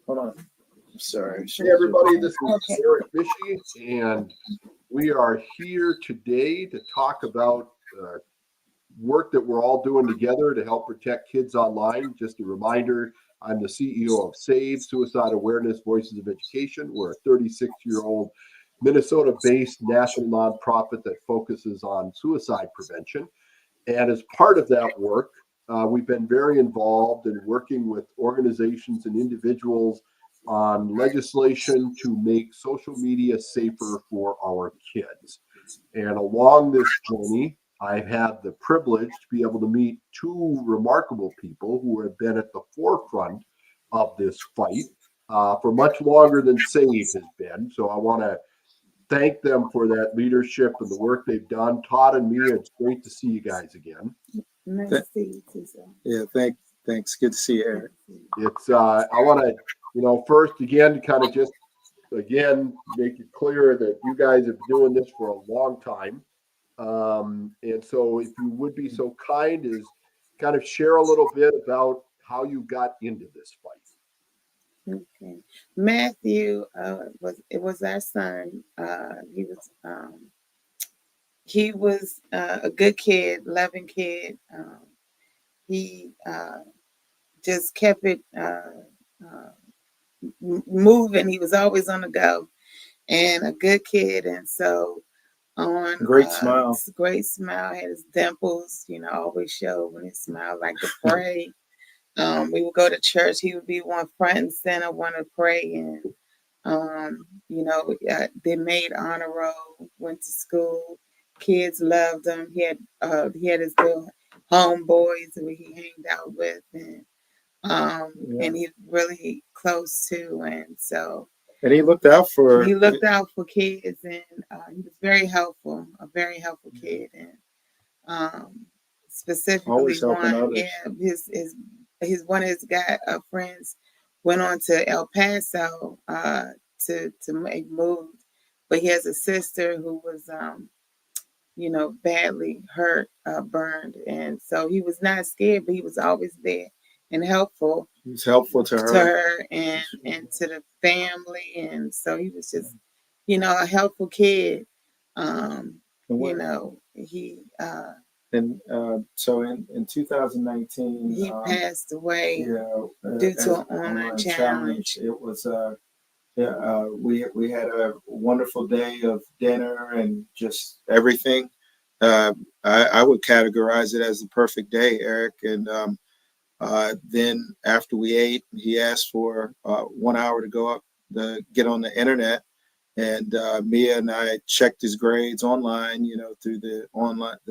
Hold on. I'm sorry. Hey everybody, this is Eric Mishy, and we are here today to talk about work that we're all doing together to help protect kids online. Just a reminder, I'm the CEO of SAVE, Suicide Awareness Voices of Education. We're a 36-year-old Minnesota-based national nonprofit that focuses on suicide prevention. And as part of that work, we've been very involved in working with organizations and individuals on legislation to make social media safer for our kids. And along this journey, I've had the privilege to be able to meet two remarkable people who have been at the forefront of this fight for much longer than SAVE has been. So I want to thank them for that leadership and the work they've done. Todd and Mia, it's great to see you guys again. Nice to see you too, sir. Yeah, thanks. Good to see you, Eric. It's I want to, first again to kind of just again make it clear that you guys have been doing this for a long time. And so if you would be so kind as kind of share a little bit about how you got into this fight. Okay. Matthew was our son. He was a good kid, loving kid. He just kept it moving. He was always on the go, and a good kid. And so on Great smile. Great smile. Had his dimples, always showed when he smiled, like to pray. We would go to church. He would be one front and center, want to pray. And, they made honor roll, went to school. Kids loved him. He had his little homeboys who he hanged out with, and he's really close to. And so, and he looked out for kids, and he was very helpful, a very helpful kid, and specifically always helping others. His one of his friends went on to El Paso to make moves, but he has a sister who was badly hurt, burned, and so he was not scared, but he was always there and helpful. He was helpful to her and to the family, and so he was just a helpful kid. So in 2019, he passed away due to an online challenge. It was we had a wonderful day of dinner and just everything. I would categorize it as the perfect day, Eric. And then after we ate, he asked for 1 hour to go up to get on the internet. And Mia and I checked his grades online, through the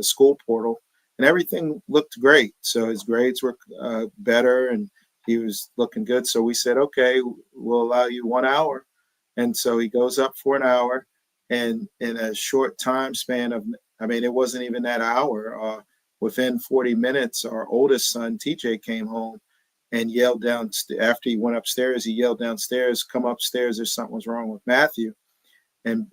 school portal, and everything looked great. So his grades were better, and he was looking good. So we said, okay, we'll allow you 1 hour. And so he goes up for an hour, and in a short time span of, it wasn't even that hour. Within 40 minutes, our oldest son, TJ, came home and yelled down. After he went upstairs, he yelled downstairs, come upstairs, there's something was wrong with Matthew. And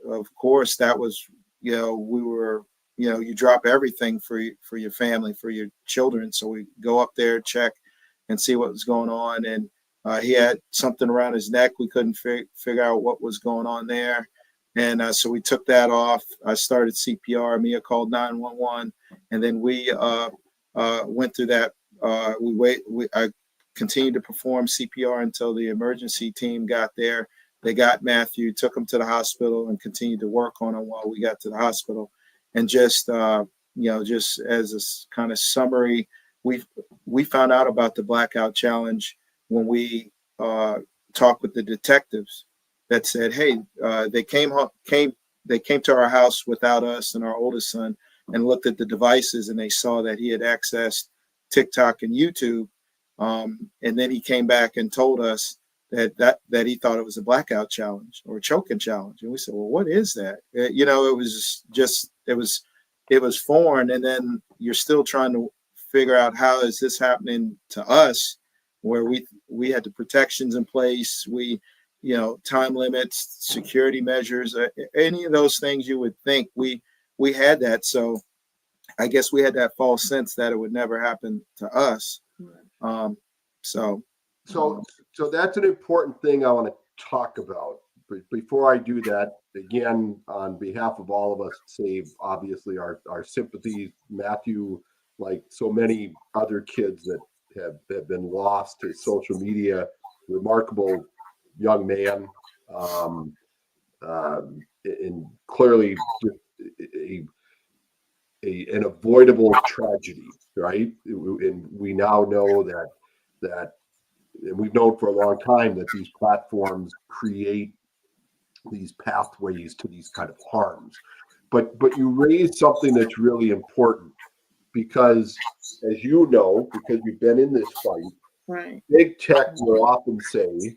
of course, that was, we were, you drop everything for your family, for your children. So we go up there, check, and see what was going on. And he had something around his neck. We couldn't figure out what was going on there. And so we took that off. I started CPR. Mia called 911. And then we went through that. I continued to perform CPR until the emergency team got there. They got Matthew, took him to the hospital, and continued to work on him while we got to the hospital. And just, just as a kind of summary, we found out about the Blackout Challenge when we talked with the detectives that said, hey, they came to our house without us and our oldest son and looked at the devices, and they saw that he had accessed TikTok and YouTube. And then he came back and told us that he thought it was a blackout challenge or a choking challenge. And we said, well, what is that? It was foreign. And then you're still trying to figure out, how is this happening to us, where we had the protections in place, time limits, security measures, any of those things you would think we had that. So I guess we had that false sense that it would never happen to us. So So that's an important thing I want to talk about. But before I do that, again, on behalf of all of us at SAVE, obviously our sympathies, Matthew, like so many other kids that have been lost to social media, remarkable young man, and clearly an avoidable tragedy, right? And we now know that and we've known for a long time that these platforms create these pathways to these kind of harms. But you raise something that's really important because, as you know, because you've been in this fight, Right. big tech will often say,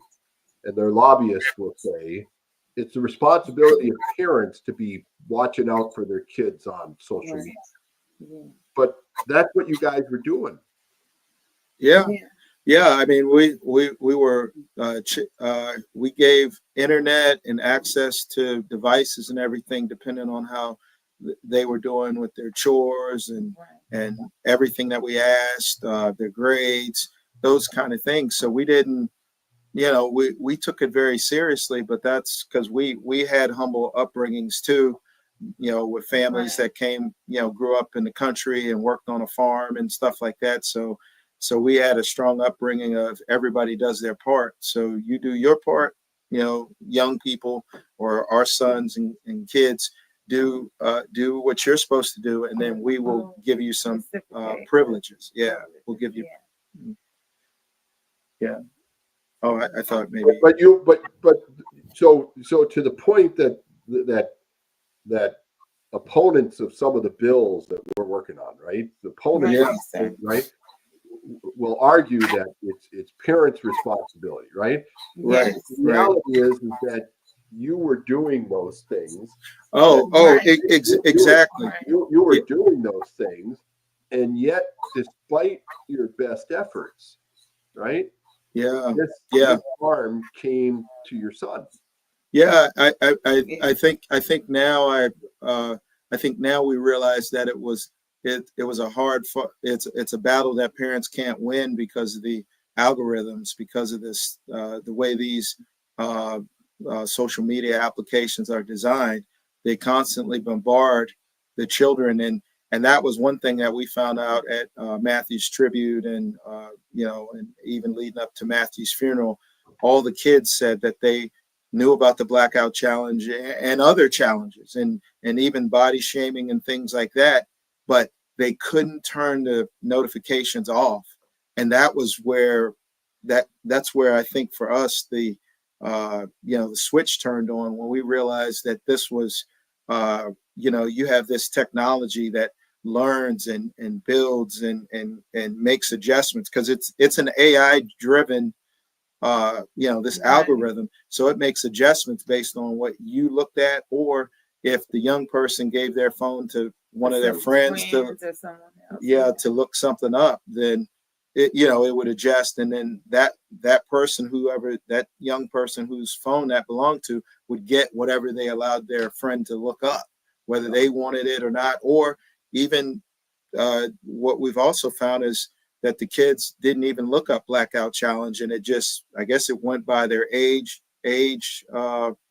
and their lobbyists will say, it's the responsibility of parents to be watching out for their kids on social Right. media. Yeah. But that's what you guys were doing. Yeah. Yeah. Yeah, I mean, we gave internet and access to devices and everything, depending on how they were doing with their chores and Right. everything that we asked, their grades, those kind of things. So we didn't, we took it very seriously, but that's because we had humble upbringings too, with families Right. that came, grew up in the country and worked on a farm and stuff like that. So we had a strong upbringing of everybody does their part. So you do your part, young people or our sons and kids do what you're supposed to do, and then we will give you some privileges. Yeah, we'll give you. Yeah. Oh, I thought maybe. But so to the point that opponents of some of the bills that we're working on, right? The opponents, Right. right, will argue that it's parents' responsibility, right? Right. Yes. The reality is that you were doing those things. Exactly. You were doing those things, and yet, despite your best efforts, right? Yeah. This harm came to your son. Yeah, I think now I think now we realize that it was a it's a battle that parents can't win because of the algorithms, because of this the way these social media applications are designed. They constantly bombard the children, and that was one thing that we found out at Matthew's tribute, and and even leading up to Matthew's funeral. All the kids said that they knew about the blackout challenge and other challenges, and even body shaming and things like that, but they couldn't turn the notifications off. And that was where that's where I think for us the the switch turned on when we realized that this was you have this technology that learns and builds and makes adjustments, because it's an AI driven this algorithm. So it makes adjustments based on what you looked at, or if the young person gave their phone to one of their friends to to look something up, then it would adjust, and then that person, whoever that young person whose phone that belonged to, would get whatever they allowed their friend to look up, whether they wanted it or not. Or even what we've also found is that the kids didn't even look up blackout challenge, and it just, I guess it went by their age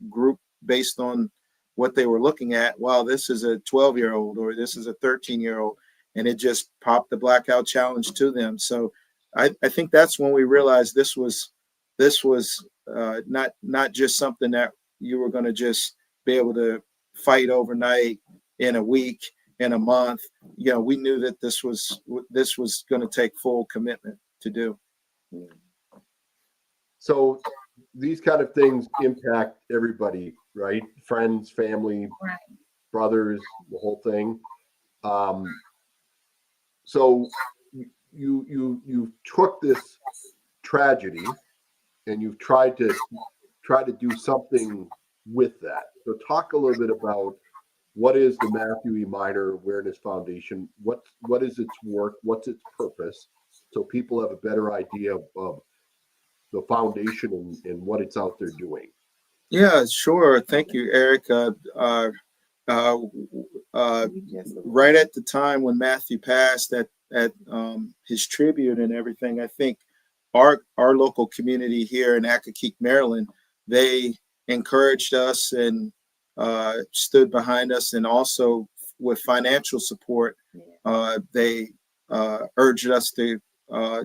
group based on what they were looking at. Wow, this is a 12-year-old or this is a 13-year-old, and it just popped the blackout challenge to them. So I think that's when we realized this was not just something that you were going to just be able to fight overnight, in a week, in a month. We knew that this was going to take full commitment to do. So these kind of things impact everybody, right? Friends, family, brothers, the whole thing. So you took this tragedy and you've tried to do something with that. So talk a little bit about what is the Matthew E. Miner Awareness Foundation? What is its work? What's its purpose? So people have a better idea of the foundation and what it's out there doing. Yeah, sure. Thank you, Eric. Right at the time when Matthew passed, at his tribute and everything, I think our local community here in Accokeek, Maryland, they encouraged us and stood behind us, and also with financial support, they urged us to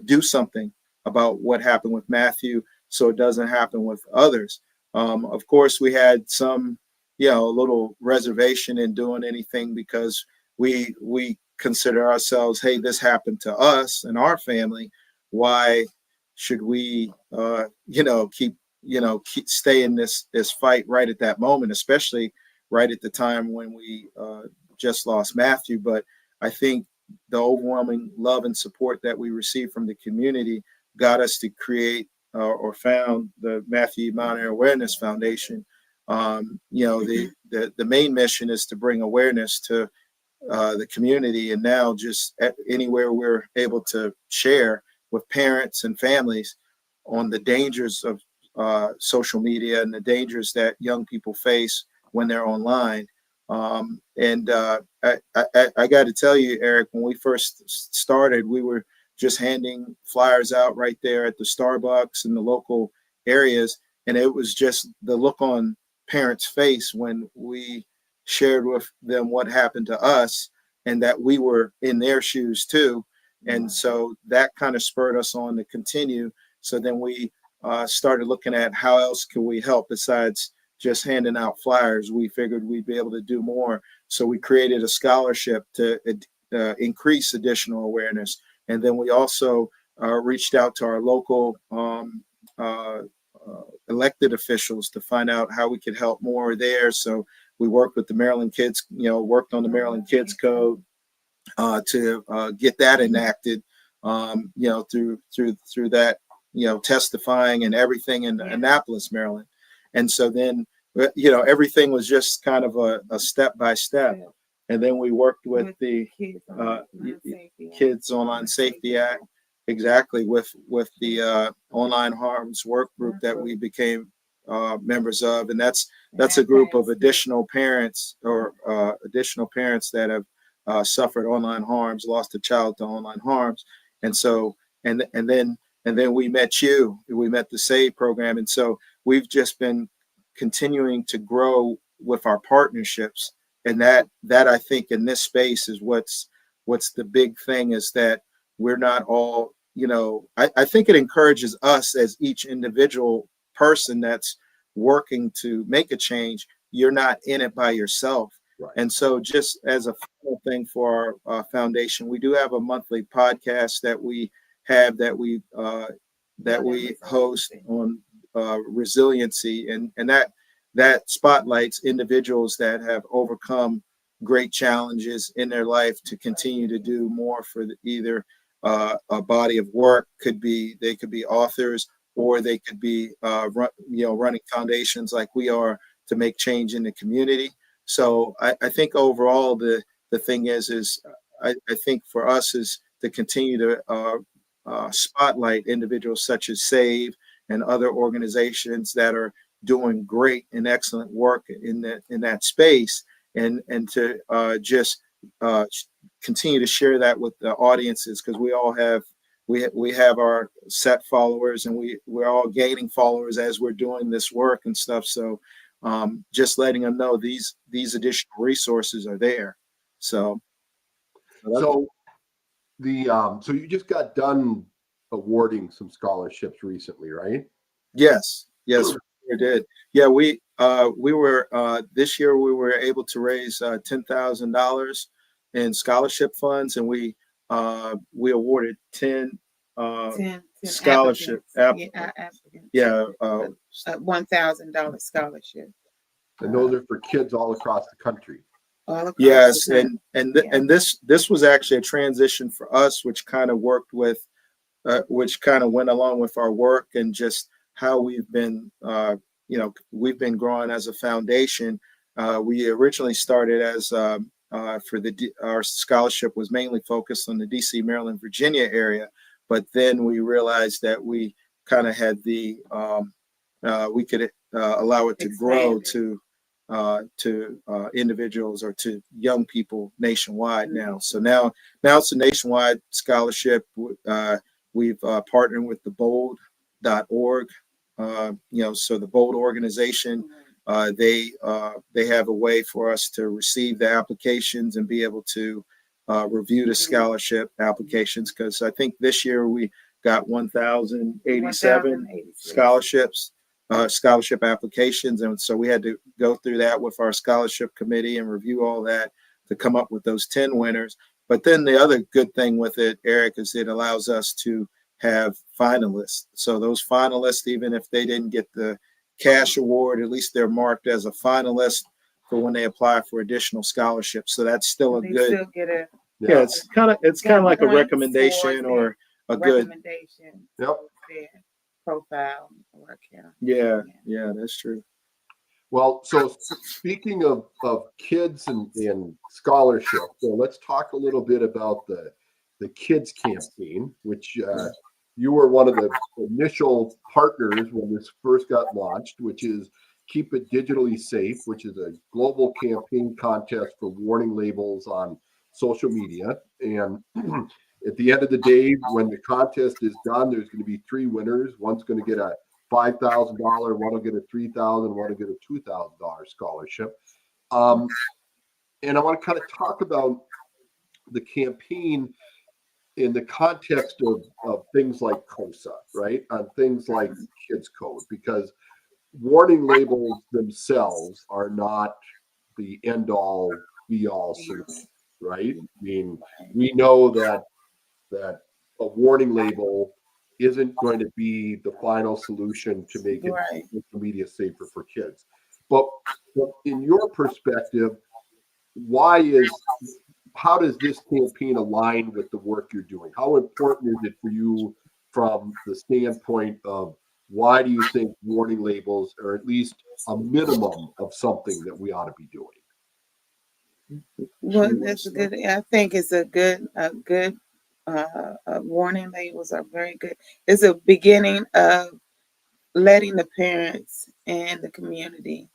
do something about what happened with Matthew, so it doesn't happen with others. Of course, we had some, a little reservation in doing anything because we consider ourselves, hey, this happened to us and our family. Why should we, keep stay in this fight right at that moment, especially right at the time when we just lost Matthew. But I think the overwhelming love and support that we received from the community got us to create or found the Matthew Mount Awareness Foundation. The main mission is to bring awareness to the community, and now just anywhere we're able to share with parents and families on the dangers of social media and the dangers that young people face when they're online. I got to tell you, Eric, when we first started, we were just handing flyers out right there at the Starbucks in the local areas. And it was just the look on parents' face when we shared with them what happened to us and that we were in their shoes too. And so that kind of spurred us on to continue. So then we started looking at how else can we help besides just handing out flyers. We figured we'd be able to do more. So we created a scholarship to increase additional awareness. And then we also reached out to our local elected officials to find out how we could help more there. So we worked with the Maryland Kids, worked on the Maryland Kids Code to get that enacted, through that, testifying and everything in Annapolis, Maryland. And so then, everything was just kind of a step by step. And then we worked with the Kids Online Safety Act, exactly, with the Online Harms Work Group that we became members of. And that's a group of additional parents that have suffered online harms, lost a child to online harms. And so, and then we met you, we met the SAVE program. And so we've just been continuing to grow with our partnerships. And that I think in this space is what's the big thing, is that we're not all, I think it encourages us as each individual person that's working to make a change. You're not in it by yourself. Right. And so just as a final thing for our foundation, we do have a monthly podcast that we have that we host on resiliency, and that spotlights individuals that have overcome great challenges in their life to continue to do more for either a body of work. They could be authors, or they could be running foundations like we are to make change in the community. So I think overall the thing is I think for us is to continue to spotlight individuals such as SAVE and other organizations that are doing great and excellent work in that space, and to just continue to share that with the audiences, because we all have our set followers, and we're all gaining followers as we're doing this work and stuff. So just letting them know these additional resources are there. So you just got done awarding some scholarships recently, right? Yes, we did. Yeah, we were this year we were able to raise $10,000 in scholarship funds, and we awarded 10 scholarship applicants. $1,000 scholarship. And those are for kids all across the country. Yes, and this was actually a transition for us, which kind of worked with, which kind of went along with our work and just how we've been, we've been growing as a foundation. We originally started as our scholarship was mainly focused on the DC, Maryland, Virginia area, but then we realized that we kind of had we could allow it to grow to individuals or to young people nationwide now. So now it's a nationwide scholarship. We've partnered with the bold.org. So the Bold organization, they have a way for us to receive the applications and be able to review the scholarship applications. Because I think this year we got 1,087 scholarship applications, and so we had to go through that with our scholarship committee and review all that to come up with those 10 winners. But then the other good thing with it, Eric, is it allows us to have finalists. So those finalists, even if they didn't get the cash award, at least they're marked as a finalist for when they apply for additional scholarships. So that's still a They good. still get a Yeah, it's kind of like a points recommendation towards or a good. recommendation. Yep. Their profile work. Yeah, that's true. Well, so speaking of kids and scholarship, so let's talk a little bit about the kids campaign, which you were one of the initial partners when this first got launched, which is Keep It Digitally Safe, which is a global campaign contest for warning labels on social media. And at the end of the day, when the contest is done, there's going to be 3 winners. One's going to get a $5,000, one will get a $3,000, one will get a $2,000 scholarship. And I want to kind of talk about the campaign in the context of things like COSA, right? On things like Kids Code, because warning labels themselves are not the end all be all solution, right? I mean, we know that a warning label isn't going to be the final solution to make it social media safer for kids. But in your perspective, how does this campaign align with the work you're doing? How important is it for you from the standpoint of why do you think warning labels are at least a minimum of something that we ought to be doing? Well, that's a good. I think it's a good warning labels are very good. It's a beginning of letting the parents and the community,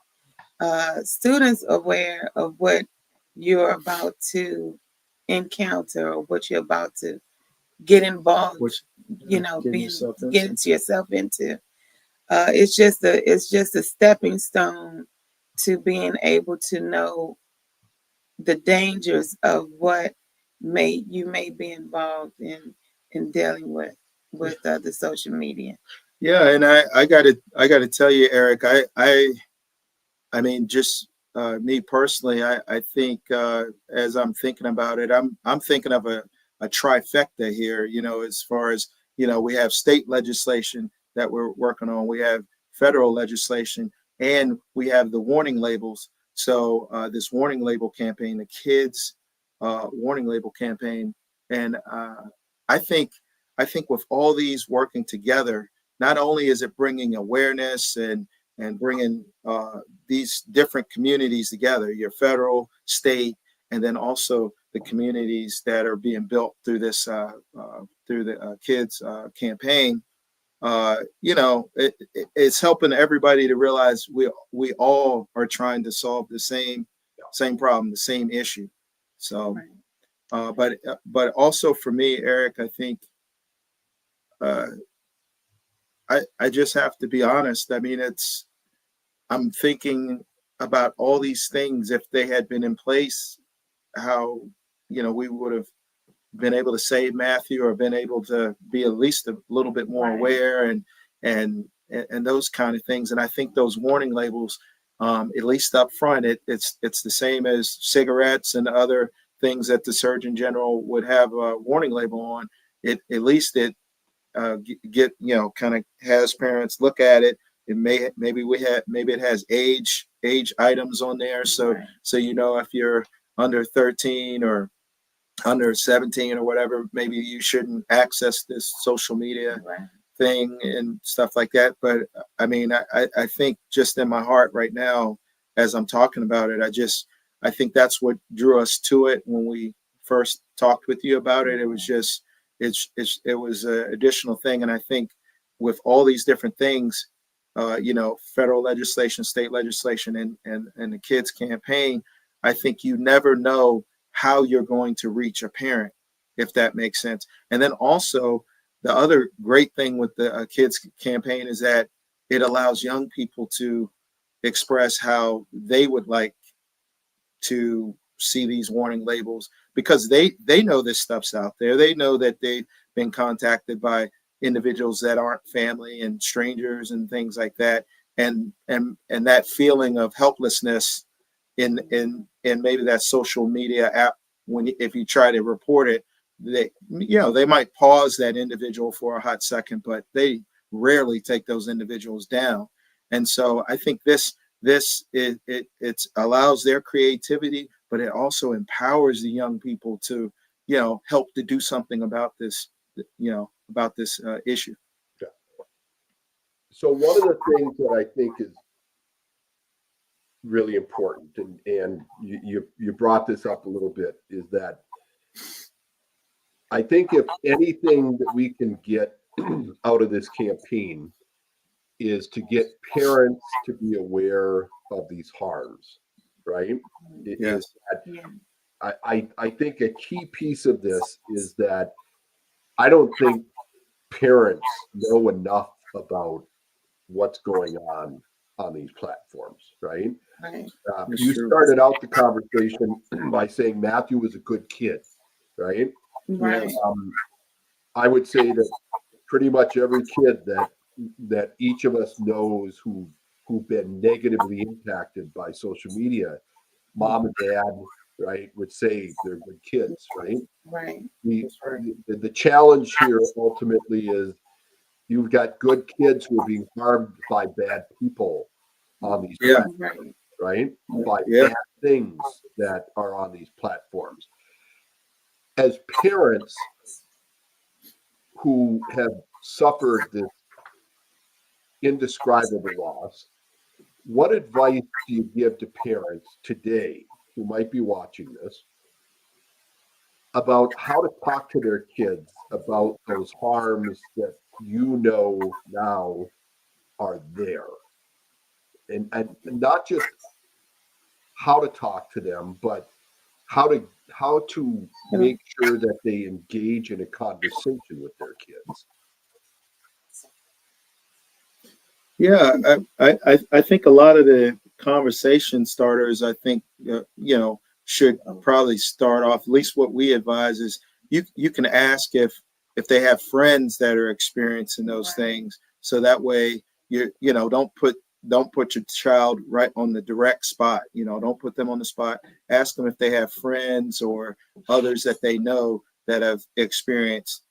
students aware of what you're about to encounter or what you're about to get involved, get yourself into. It's just a stepping stone to being able to know the dangers of what you may be involved in dealing with the social media. Yeah, and I gotta tell you, Eric, I mean, just me personally, I think as I'm thinking about it, I'm thinking of a trifecta here. As far as we have state legislation that we're working on, we have federal legislation, and we have the warning labels. So this warning label campaign, the kids warning label campaign, and I think with all these working together, not only is it bringing awareness and bringing these different communities together, your federal, state, and then also the communities that are being built through this through the kids campaign. It's helping everybody to realize we all are trying to solve the same problem, the same issue. So, but also for me, Eric, I think I just have to be honest. I mean, I'm thinking about all these things. If they had been in place, how we would have been able to save Matthew, or been able to be at least a little bit more aware and those kind of things. And I think those warning labels, at least up front, it's the same as cigarettes and other things that the Surgeon General would have a warning label on. At least it kind of has parents look at it. It maybe it has age items on there, so if you're under 13 or under 17 or whatever, maybe you shouldn't access this social media thing and stuff like that. But I mean, I think just in my heart right now, as I'm talking about it, I think that's what drew us to it when we first talked with you about it. It was just it was an additional thing, and I think with all these different things, federal legislation, state legislation, and the kids campaign, I think you never know how you're going to reach a parent, if that makes sense. And then also, the other great thing with the kids campaign is that it allows young people to express how they would like to see these warning labels, because they know this stuff's out there. They know that they've been contacted by individuals that aren't family and strangers and things like that, and that feeling of helplessness in maybe that social media app, if you try to report it, they might pause that individual for a hot second, but they rarely take those individuals down. And so I think it allows their creativity, but it also empowers the young people to help to do something about this issue. Yeah. So one of the things that I think is really important, and you brought this up a little bit, is that I think if anything that we can get out of this campaign is to get parents to be aware of these harms, right? Yes. I think a key piece of this is that I don't think parents know enough about what's going on these platforms, right? Right. You started out the conversation by saying Matthew was a good kid, right? Right. I would say that pretty much every kid that each of us knows who've been negatively impacted by social media, mom and dad, right, would say they're good kids, right? Right. The challenge here ultimately is you've got good kids who are being harmed by bad people on these platforms, right? By bad things that are on these platforms. As parents who have suffered this indescribable loss, what advice do you give to parents today who might be watching this about how to talk to their kids about those harms that now are there? And not just how to talk to them, but how to make sure that they engage in a conversation with their kids. Yeah, I think a lot of the conversation starters, I think, should probably start off, at least what we advise is you can ask if they have friends that are experiencing those things. So that way don't put your child right on the direct spot. Don't put them on the spot. Ask them if they have friends or others that they know that have experienced,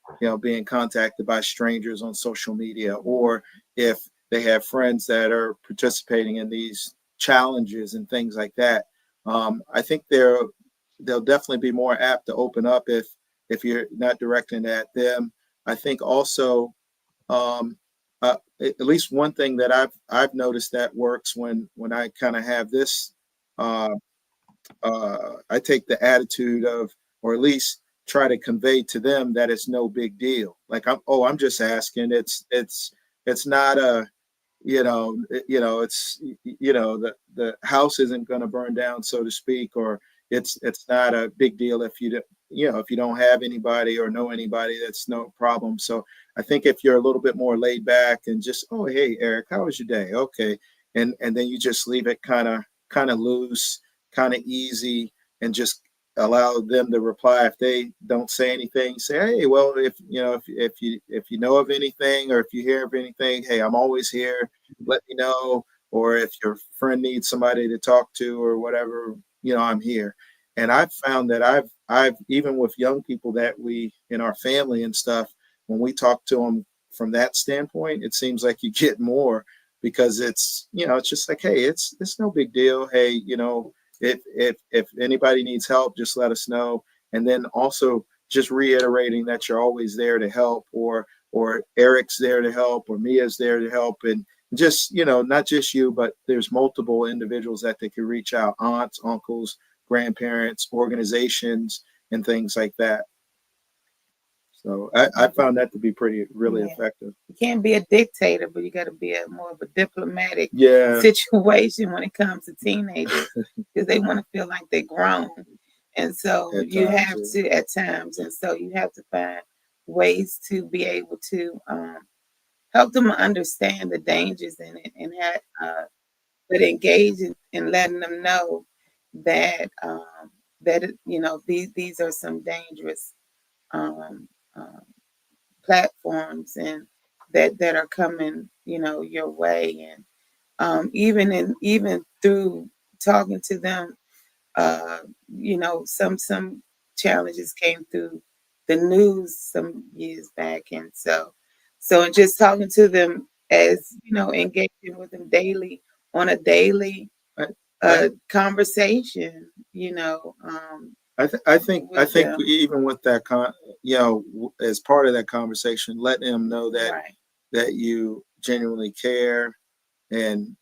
being contacted by strangers on social media, or if they have friends that are participating in these challenges and things like that. I think they'll definitely be more apt to open up if you're not directing it at them. I think also, at least one thing that I've noticed that works when I kind of have this, I take the attitude of, or at least try to convey to them that it's no big deal. Like I'm just asking. It's not a it's the house isn't going to burn down, so to speak, or it's not a big deal if you don't have anybody or know anybody. That's no problem. So I think if you're a little bit more laid back and just, oh, hey, Eric, how was your day? Okay, and then you just leave it kind of loose, kind of easy, and just allow them to reply. If they don't say anything, say, hey, well, if you know of anything, or if you hear of anything, hey, I'm always here, let me know. Or if your friend needs somebody to talk to or whatever, I'm here. And I've found that I've even with young people that we in our family and stuff, when we talk to them from that standpoint, it seems like you get more, because it's it's just like, hey, it's no big deal. Hey, if anybody needs help, just let us know. And then also just reiterating that you're always there to help, or Eric's there to help, or Mia's there to help. And just, not just you, but there's multiple individuals that they can reach out, aunts, uncles, grandparents, organizations, and things like that. So I found that to be really effective. You can't be a dictator, but you got to be more of a diplomatic Yeah. situation when it comes to teenagers, because they want to feel like they're grown. And so you have to at times. And so you have to find ways to be able to help them understand the dangers in it, and but engage in letting them know that these are some dangerous um, um, platforms, and that are coming your way. And even through talking to them, some challenges came through the news some years back, and so just talking to them, as engaging with them daily, on a daily I, I, conversation, I with think them. even with that as part of that conversation, letting them know that Right. you genuinely care and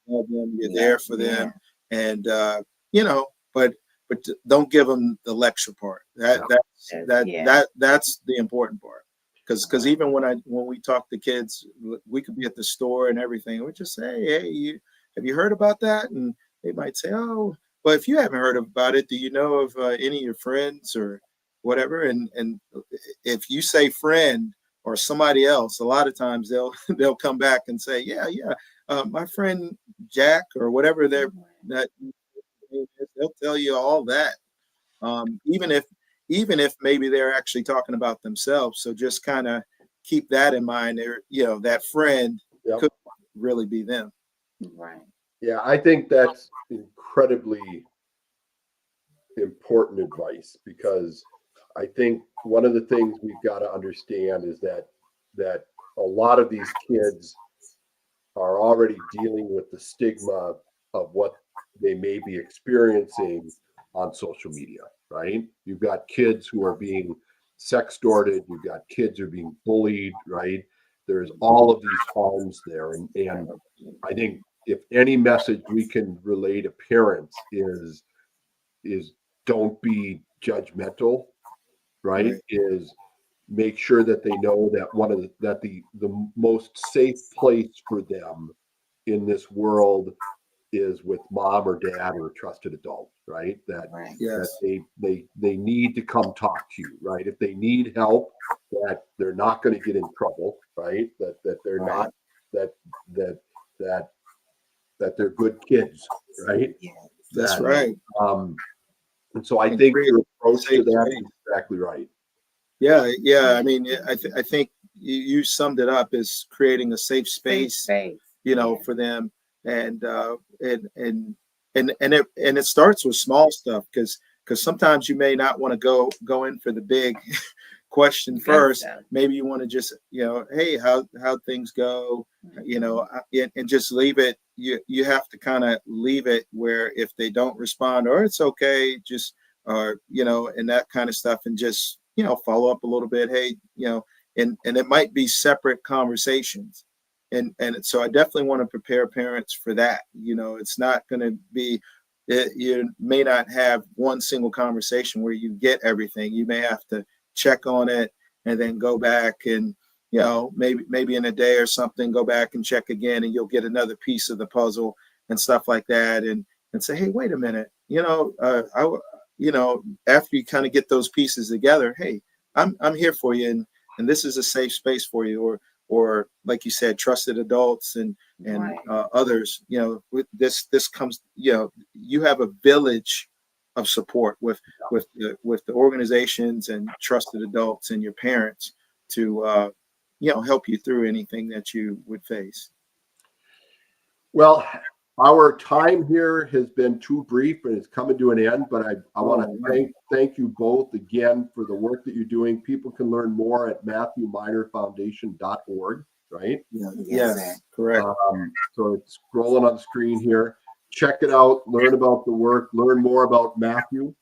love them, you're Yeah. there for Yeah. them, and you know, but don't give them the lecture part. That's the important part. Because even when we talk to kids, we could be at the store and everything, and we just say, hey, have you heard about that? And they might say, oh, but if you haven't heard about it, do you know of any of your friends or whatever? And if you say friend or somebody else, a lot of times they'll come back and say, yeah, my friend Jack or whatever that name is, they'll tell you all that. Even if maybe they're actually talking about themselves. So just kind of keep that in mind. There, that friend Yep. could really be them. Right. Yeah, I think that's incredibly important advice, because I think one of the things we've got to understand is that a lot of these kids are already dealing with the stigma of what they may be experiencing on social media, right? You've got kids who are being sextorted, you've got kids who are being bullied, right? There's all of these harms there. And I think if any message we can relay to parents is don't be judgmental, right? Right. Is make sure that they know that the most safe place for them in this world is with mom or dad or a trusted adult, right? Right. That Yes. they need to come talk to you, right? If they need help, that they're not going to get in trouble, right? That they're Right. not that that that that they're good kids, right? Yeah. That's That right. um and so I And think create your a approach to safe that space. is exactly right. Yeah. I mean, I think you summed it up as creating a safe Safe space, space. Yeah. for them, and it starts with small stuff, because sometimes you may not want to go in for the big question Good first. stuff. Maybe you want to just hey, how things go, and just leave it. You have to kind of leave it where if they don't respond, or it's okay, just or and that kind of stuff, and just follow up a little bit. Hey, and it might be separate conversations, and so I definitely want to prepare parents for that. It's not going to be you may not have one single conversation where you get everything. You may have to check on it and then go back and maybe in a day or something go back and check again, and you'll get another piece of the puzzle and stuff like that, and say, hey, wait a minute, after you kind of get those pieces together, hey, I'm here for you, and this is a safe space for you, or like you said, trusted adults and Right. others. With this comes, you have a village of support with the organizations and trusted adults and your parents to help you through anything that you would face. Well, our time here has been too brief and it's coming to an end, but I want Oh, to thank you both again for the work that you're doing. People can learn more at MatthewMinerFoundation.org, right? yes, correct. So it's scrolling on the screen here. Check it out, learn about the work, learn more about Matthew.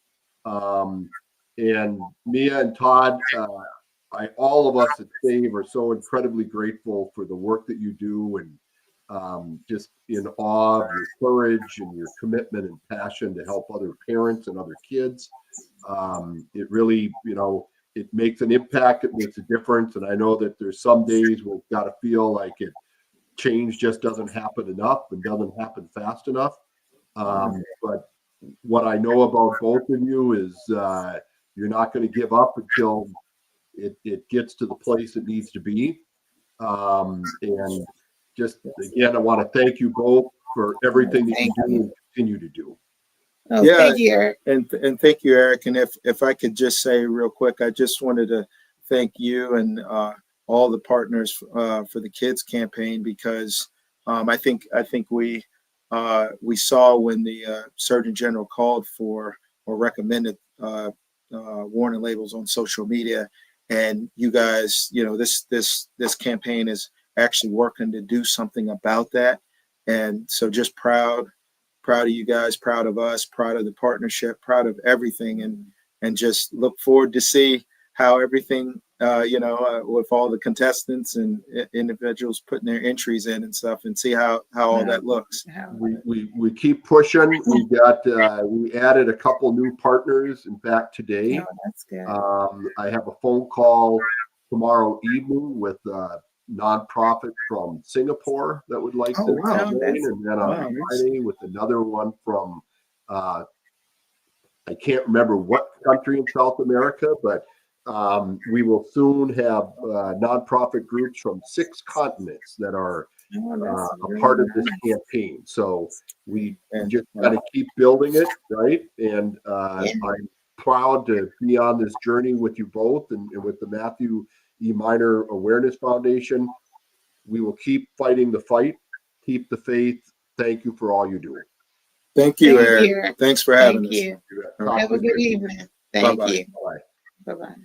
And Mia and Todd, all of us at SAVE are so incredibly grateful for the work that you do, and just in awe of your courage and your commitment and passion to help other parents and other kids. It really, it makes an impact. It makes a difference. And I know that there's some days where it's got to feel like change just doesn't happen enough and doesn't happen fast enough. But what I know about both of you is you're not going to give up until it gets to the place it needs to be. And just again, I want to thank you both for everything that you do and continue to do. Oh, Yeah. thank you, Eric. And thank you, Eric. And if I could just say real quick, I just wanted to thank you and all the partners for the kids campaign, because I think we saw when the Surgeon General called for or recommended warning labels on social media, and you guys, this campaign is actually working to do something about that, and so just proud of you guys, proud of us, proud of the partnership, proud of everything, and just look forward to see how everything, with all the contestants and individuals putting their entries in and stuff, and see how all that looks. We keep pushing. We added a couple new partners. In fact, today, that's good. I have a phone call tomorrow evening with nonprofit from Singapore that would like to join, and then on Friday with another one from I can't remember what country in South America, but we will soon have nonprofit groups from 6 continents that are a part of this campaign. So we just got to keep building it, right? And I'm proud to be on this journey with you both and with the Matthew E. Miner Awareness Foundation. We will keep fighting the fight, keep the faith. Thank you for all you do. Thank you, Eric. Thanks for having us. Have a good evening. Thank you. Bye-bye. Bye-bye.